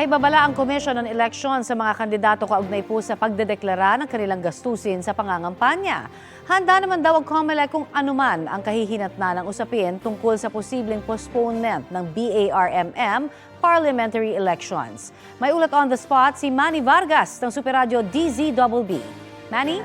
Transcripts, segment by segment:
May babala ang Commission on Elections sa mga kandidato kaugnay po sa pagdedeklara ng kanilang gastusin sa pangangampanya. Handa naman daw ang COMELEC kung anuman ang kahihinatnan ng usapin tungkol sa posibleng postponement ng BARMM parliamentary elections. May ulat on the spot si Manny Vargas ng Superradyo DZBB. Manny?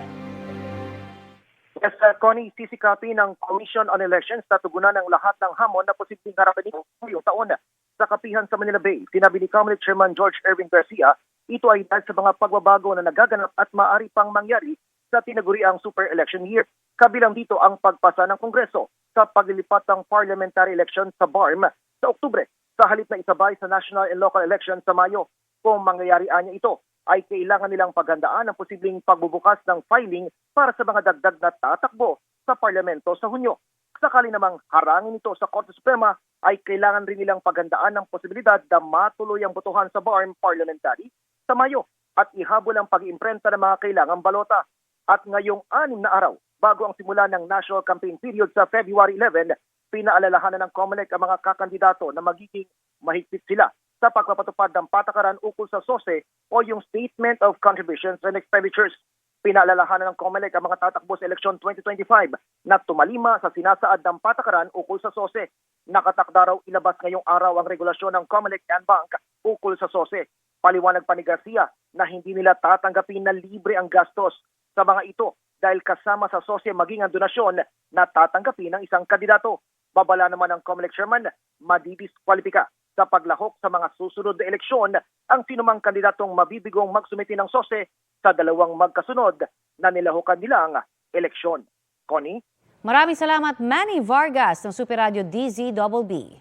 Yes, Connie, sisikapin ng Commission on Elections na tugunan ng lahat ng hamon na posibleng harapin ngayong taon. Sa kapihan sa Manila Bay, sinabi ni COMELEC Chairman George Erwin Garcia, ito ay dahil sa mga pagbabago na nagaganap at maaari pang mangyari sa tinaguriang super election year. Kabilang dito ang pagpasa ng Kongreso sa paglilipat ng parliamentary election sa BARM sa Oktubre sa halip na isabay sa national and local elections sa Mayo. Kung mangyayari niya ito, ay kailangan nilang paghandaan ang posibleng pagbubukas ng filing para sa mga dagdag na tatakbo sa parlamento sa Hunyo. Sakali namang harangin ito sa Korte Suprema, ay kailangan rin nilang paghandaan ng posibilidad na matuloy ang botohan sa BARM parliamentary sa Mayo at ihabol ang pag-iimprenta ng mga kailangang balota. At ngayong 6 na araw, bago ang simula ng national campaign period sa February 11, pinaalalahanan ng COMELEC ang mga kakandidato na magiging mahigpit sila sa pagpapatupad ng patakaran ukol sa SOSE o yung Statement of Contributions and Expenditures. Pinaalalahanan ng COMELEC ang mga tatakbo sa eleksyon 2025 na tumalima sa sinasaad ng patakaran ukol sa SOSE. Nakatakda raw ilabas ngayong araw ang regulasyon ng COMELEC and Bank ukol sa SOSE. Paliwanag pa ni Garcia na hindi nila tatanggapin na libre ang gastos sa mga ito dahil kasama sa SOSE maging ang donasyon na tatanggapin ng isang kandidato. Babala naman ng COMELEC Chairman, madidiskwalipika sa paglahok sa mga susunod na eleksyon ang sinumang kandidatong mabibigong magsumiti ng SOSE sa dalawang magkasunod na nilahukan nilang eleksyon. Connie? Maraming salamat Manny Vargas ng Superradyo DZBB.